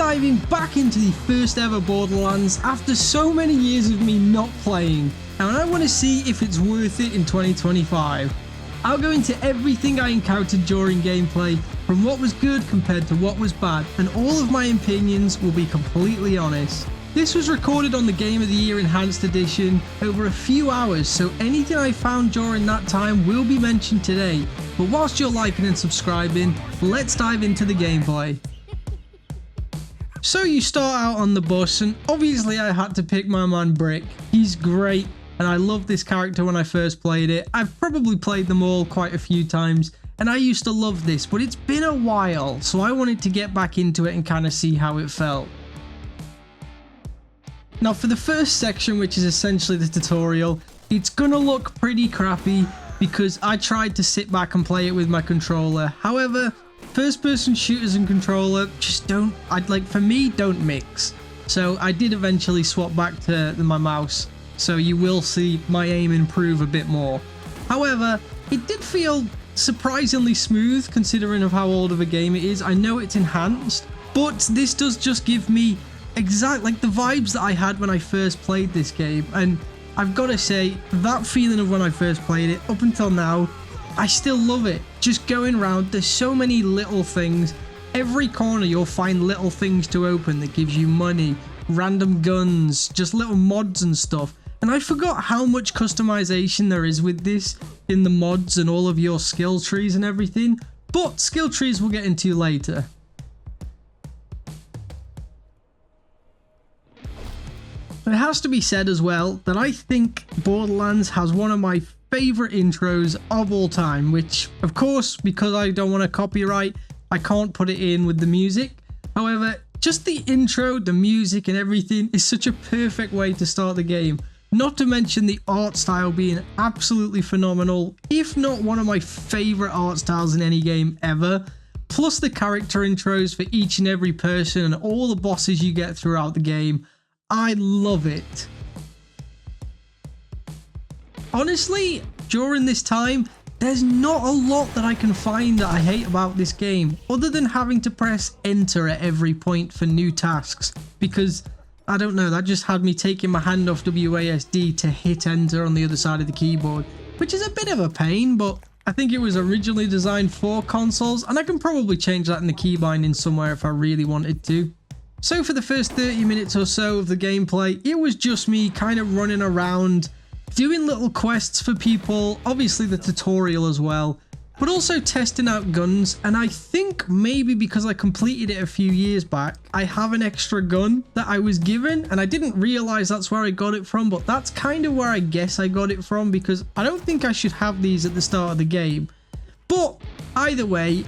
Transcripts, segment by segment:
diving back into the first ever Borderlands after so many years of me not playing, and I want to see if it's worth it in 2025. I'll go into everything I encountered during gameplay, from what was good compared to what was bad, and all of my opinions will be completely honest. This was recorded on the Game of the Year Enhanced Edition over a few hours, so anything I found during that time will be mentioned today. But whilst you're liking and subscribing, let's dive into the gameplay. So you start out on the bus, and obviously I had to pick my man Brick. He's great, and I loved this character when I first played it. I've probably played them all quite a few times, and I used to love this, but it's been a while, so I wanted to get back into it and kind of see how it felt. Now for the first section, which is essentially the tutorial, it's gonna look pretty crappy because I tried to sit back and play it with my controller. However, first person shooters and controller just don't, for me, don't mix. So I did eventually swap back to my mouse, so you will see my aim improve a bit more. However, it did feel surprisingly smooth considering of how old of a game it is. I know it's enhanced, but this does just give me exact like the vibes that I had when I first played this game, and I've got to say that feeling of when I first played it up until now, I still love it. Just going around, there's so many little things. Every corner you'll find little things to open that gives you money, random guns, just little mods and stuff. And I forgot how much customization there is with this in the mods and all of your skill trees and everything, but skill trees we'll get into later. It has to be said as well that I think Borderlands has one of my favorite intros of all time, which of course, because I don't want to copyright, I can't put it in with the music. However, just the intro, the music and everything is such a perfect way to start the game. Not to mention the art style being absolutely phenomenal, if not one of my favorite art styles in any game ever. Plus the character intros for each and every person and all the bosses you get throughout the game. I love it. Honestly, during this time, there's not a lot that I can find that I hate about this game, other than having to press enter at every point for new tasks, because I don't know, that just had me taking my hand off WASD to hit enter on the other side of the keyboard, which is a bit of a pain, but I think it was originally designed for consoles, and I can probably change that in the key binding somewhere if I really wanted to. So for the first 30 minutes or so of the gameplay, it was just me kind of running around, doing little quests for people, obviously the tutorial as well, but also testing out guns. And I think maybe because I completed it a few years back, I have an extra gun that I was given, and I didn't realize that's where I got it from, but that's kind of where I guess I got it from, because I don't think I should have these at the start of the game. But either way,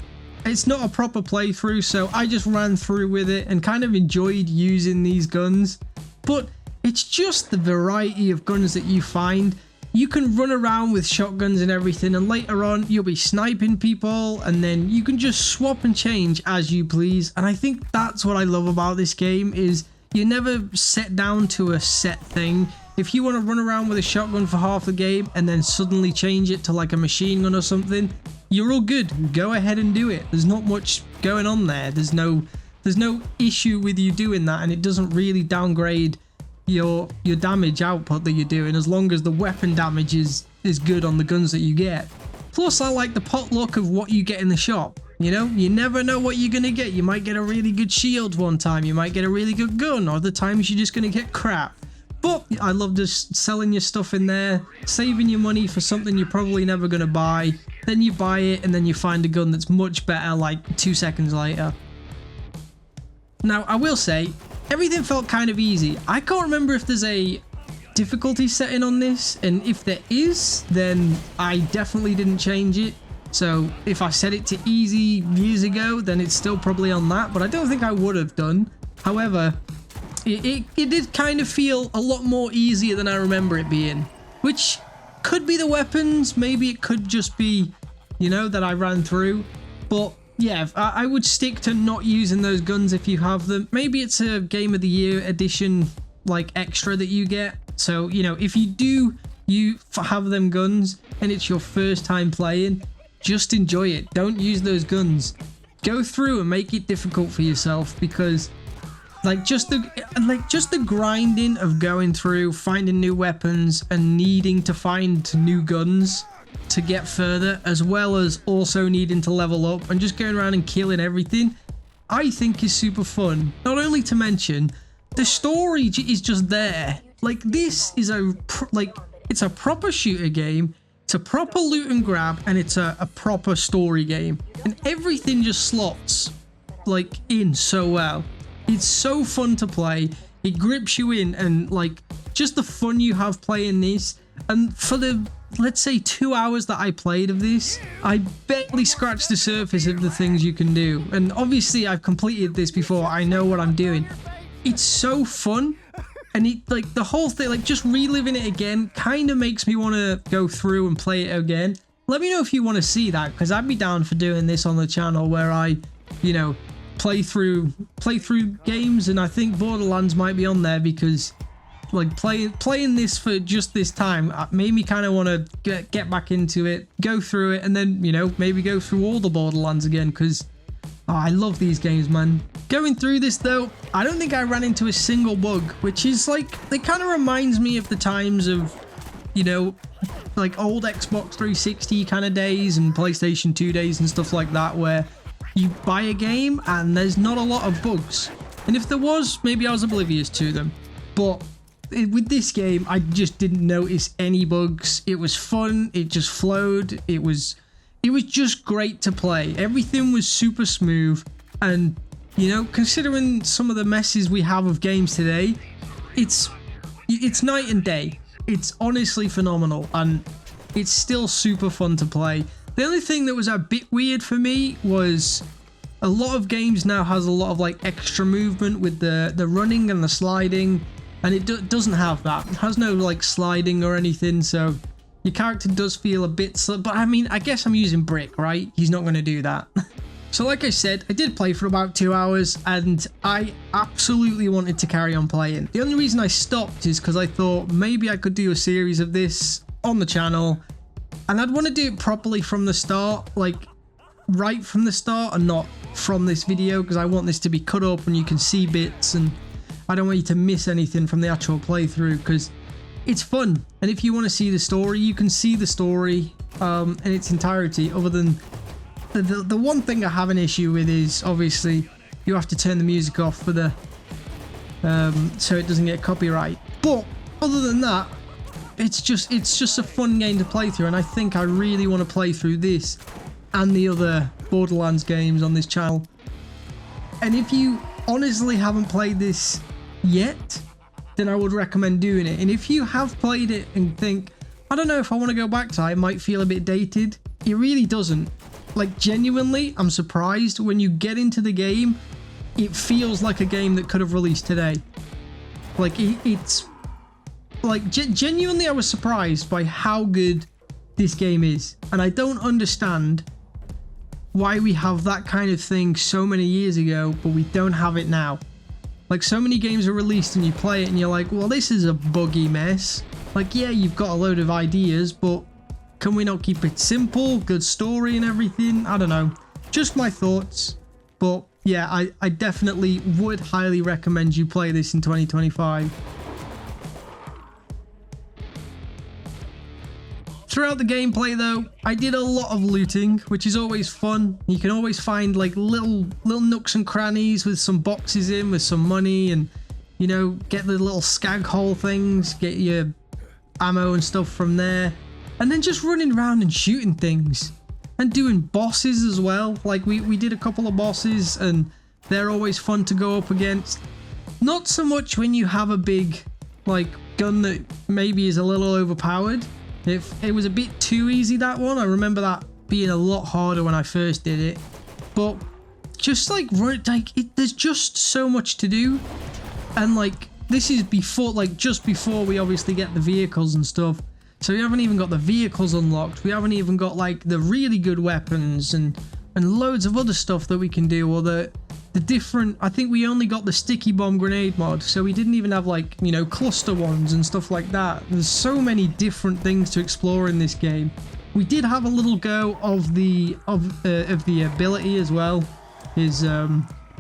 it's not a proper playthrough, so I just ran through with it and kind of enjoyed using these guns. But it's just the variety of guns that you find. You can run around with shotguns and everything, and later on you'll be sniping people, and then you can just swap and change as you please. And I think that's what I love about this game, is you're never set down to a set thing. If you want to run around with a shotgun for half the game and then suddenly change it to like a machine gun or something, you're all good. Go ahead and do it. There's not much going on there. There's no issue with you doing that, and it doesn't really downgrade your damage output that you're doing, as long as the weapon damage is good on the guns that you get. Plus, I like the potluck of what you get in the shop. You know, you never know what you're gonna get. You might get a really good shield one time, you might get a really good gun, other times you're just gonna get crap. But I love just selling your stuff in there, saving your money for something you're probably never going to buy. Then you buy it, and then you find a gun that's much better like 2 seconds later. Now, I will say, everything felt kind of easy. I can't remember if there's a difficulty setting on this, and if there is, then I definitely didn't change it. So if I set it to easy years ago, then it's still probably on that, but I don't think I would have done. However, it did kind of feel a lot more easier than I remember it being, which could be the weapons, maybe it could just be, you know, that I ran through. But yeah, I would stick to not using those guns if you have them. Maybe it's a Game of the Year edition like extra that you get, so you know, if you have them guns and it's your first time playing, just enjoy it. Don't use those guns. Go through and make it difficult for yourself, because just the grinding of going through, finding new weapons and needing to find new guns to get further, as well as also needing to level up and just going around and killing everything, I think is super fun. Not only to mention, the story is just there. Like, this is it's a proper shooter game, it's a proper loot and grab, and it's a proper story game. And everything just slots, like, in so well. It's so fun to play, it grips you in, and, like, just the fun you have playing this. And for the, let's say, 2 hours that I played of this, I barely scratched the surface of the things you can do. And obviously I've completed this before, I know what I'm doing. It's so fun, and it, like, the whole thing, like, just reliving it again kind of makes me want to go through and play it again. Let me know if you want to see that, because I'd be down for doing this on the channel, where I, you know, play through games. And I think Borderlands might be on there, because like playing this for just this time made me kind of want to get back into it, go through it, and then, you know, maybe go through all the Borderlands again, because I love these games, man. Going through this though, I don't think I ran into a single bug, which is like, it kind of reminds me of the times of, you know, like old Xbox 360 kind of days and PlayStation 2 days and stuff like that, where you buy a game and there's not a lot of bugs. And if there was, maybe I was oblivious to them. But with this game, I just didn't notice any bugs. It was fun, it just flowed, it was just great to play. Everything was super smooth, and, you know, considering some of the messes we have of games today, it's night and day. It's honestly phenomenal, and it's still super fun to play. The only thing that was a bit weird for me was a lot of games now has a lot of like extra movement with the running and the sliding, and it doesn't have that. It has no like sliding or anything, so your character does feel a bit slow. But I mean, I guess I'm using Brick, right? He's not going to do that. So like I said, I did play for about 2 hours, and I absolutely wanted to carry on playing. The only reason I stopped is because I thought maybe I could do a series of this on the channel, and I'd want to do it properly from the start, like right from the start, and not from this video, because I want this to be cut up and you can see bits, and I don't want you to miss anything from the actual playthrough, because it's fun. And if you want to see the story, you can see the story in its entirety, other than the one thing I have an issue with is obviously you have to turn the music off for the so it doesn't get copyright. But other than that, it's just a fun game to play through, and I think I really want to play through this and the other Borderlands games on this channel. And if you honestly haven't played this yet, then I would recommend doing it. And if you have played it and think, I don't know if I want to go back to it, it might feel a bit dated, it really doesn't. Like, genuinely, I'm surprised when you get into the game, it feels like a game that could have released today. Like, it's like genuinely, I was surprised by how good this game is, and I don't understand why we have that kind of thing so many years ago, but we don't have it now. Like, so many games are released and you play it and you're like, well, this is a buggy mess. Like, yeah, you've got a load of ideas, but can we not keep it simple, good story and everything? I don't know, just my thoughts. But yeah, I definitely would highly recommend you play this in 2025. Throughout the gameplay though, I did a lot of looting, which is always fun. You can always find like little nooks and crannies with some boxes in with some money, and, you know, get the little skag hole things, get your ammo and stuff from there, and then just running around and shooting things and doing bosses as well. Like we did a couple of bosses, and they're always fun to go up against. Not so much when you have a big like gun that maybe is a little overpowered. It was a bit too easy, that one. I remember that being a lot harder when I first did it. But just like there's just so much to do, and like this is before, like just before we obviously get the vehicles and stuff. So we haven't even got the vehicles unlocked. We haven't even got like the really good weapons and loads of other stuff that we can do, or the different, I think we only got the sticky bomb grenade mod, so we didn't even have like, you know, cluster ones and stuff like that. There's so many different things to explore in this game. We did have a little go of the ability as well, is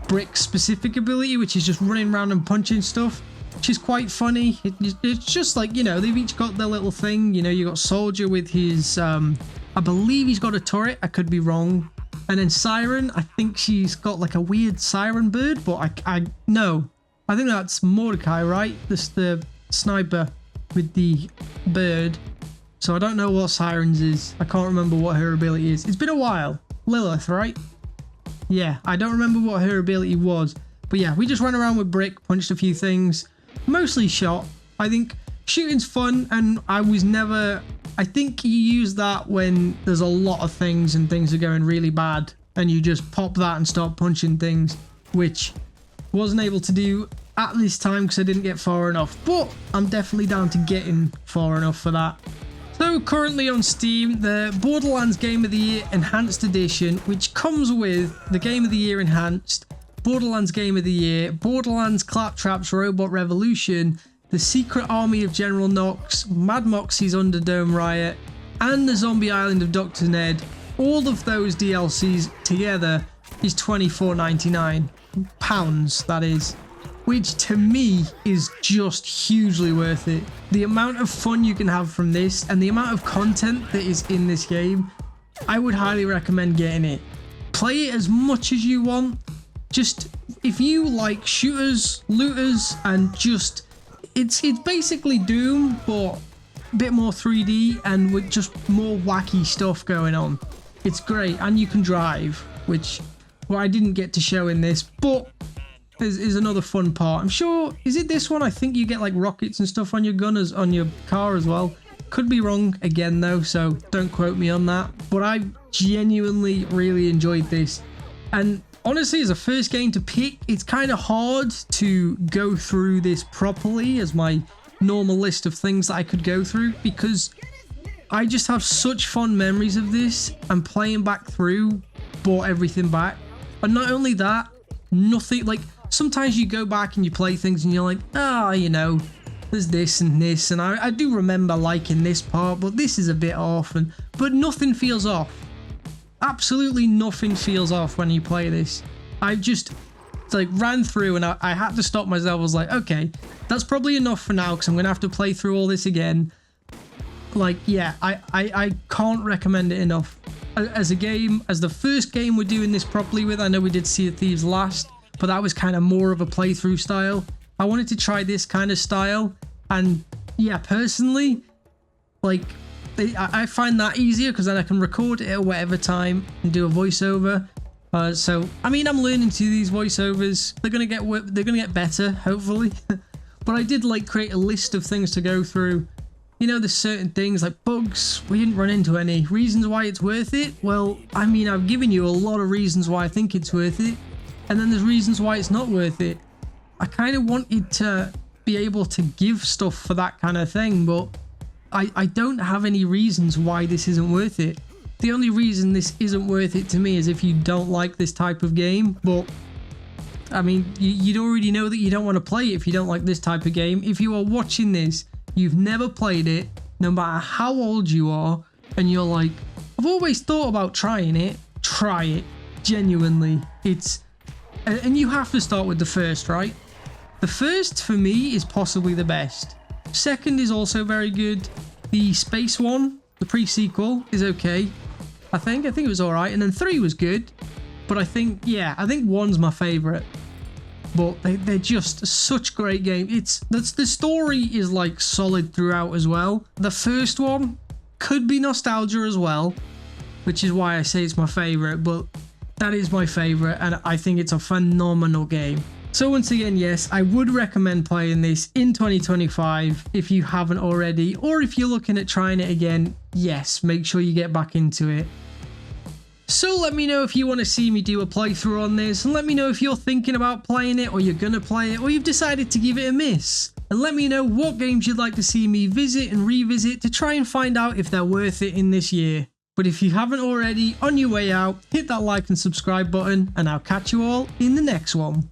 Brick's specific ability, which is just running around and punching stuff, which is quite funny. It's just like, you know, they've each got their little thing. You know, you got Soldier with his, I believe he's got a turret. I could be wrong. And then Siren, I think she's got like a weird siren bird, but no, I think that's Mordecai, right? This the sniper with the bird. So I don't know what Siren's is. I can't remember what her ability is. It's been a while. Lilith, right? Yeah, I don't remember what her ability was. But yeah, we just ran around with Brick, punched a few things. Mostly shot. I think shooting's fun, and I think you use that when there's a lot of things and things are going really bad, and you just pop that and start punching things, which wasn't able to do at this time because I didn't get far enough. But I'm definitely down to getting far enough for that. So currently on Steam, the Borderlands Game of the Year Enhanced Edition, which comes with the Game of the Year Enhanced, Borderlands Game of the Year, Borderlands Claptrap's Robot Revolution, the Secret Army of General Knox, Mad Moxie's Underdome Riot, and the Zombie Island of Dr. Ned. All of those DLCs together is £24.99. That is. Which to me is just hugely worth it. The amount of fun you can have from this and the amount of content that is in this game, I would highly recommend getting it. Play it as much as you want. Just, if you like shooters, looters, and just, it's basically Doom, but a bit more 3D and with just more wacky stuff going on. It's great, and you can drive, which, well, I didn't get to show in this, but is another fun part. I'm sure, is it this one? I think you get like rockets and stuff on your gun on your car as well. Could be wrong again though, so don't quote me on that. But I genuinely really enjoyed this. And honestly, as a first game to pick, it's kind of hard to go through this properly as my normal list of things that I could go through, because I just have such fond memories of this, and playing back through brought everything back. And not only that, nothing, like, sometimes you go back and you play things and you're like, you know, there's this and this, and I do remember liking this part, but this is a bit off, but nothing feels off. Absolutely nothing feels off when you play this. I just like ran through and I had to stop myself. I was like, okay, that's probably enough for now because I'm gonna have to play through all this again. Like, yeah, I can't recommend it enough. As a game, as the first game we're doing this properly with, I know we did Sea of Thieves last, but that was kind of more of a playthrough style. I wanted to try this kind of style, and yeah, personally, like, I find that easier because then I can record it at whatever time and do a voiceover. So I mean, I'm learning to do these voiceovers. They're gonna get better, hopefully. But I did like create a list of things to go through. You know, there's certain things like bugs. We didn't run into any. Reasons why it's worth it. Well, I mean, I've given you a lot of reasons why I think it's worth it, and then there's reasons why it's not worth it. I kind of wanted to be able to give stuff for that kind of thing, but I don't have any reasons why this isn't worth it. The only reason this isn't worth it to me is if you don't like this type of game. But I mean, you'd already know that you don't want to play it if you don't like this type of game. If you are watching this, you've never played it, no matter how old you are, and you're like, I've always thought about trying it, try it. Genuinely. And you have to start with the first, right? The first, for me, is possibly the best. Second is also very good. The space one, the pre-sequel, is okay. I think it was alright. And then 3 was good. But I think one's my favourite. But they're just such great games. The story is like solid throughout as well. The first one could be nostalgia as well, which is why I say it's my favourite. But that is my favourite, and I think it's a phenomenal game. So once again, yes, I would recommend playing this in 2025 if you haven't already, or if you're looking at trying it again, yes, make sure you get back into it. So let me know if you want to see me do a playthrough on this, and let me know if you're thinking about playing it, or you're gonna play it, or you've decided to give it a miss. And let me know what games you'd like to see me visit and revisit to try and find out if they're worth it in this year. But if you haven't already, on your way out, hit that like and subscribe button, and I'll catch you all in the next one.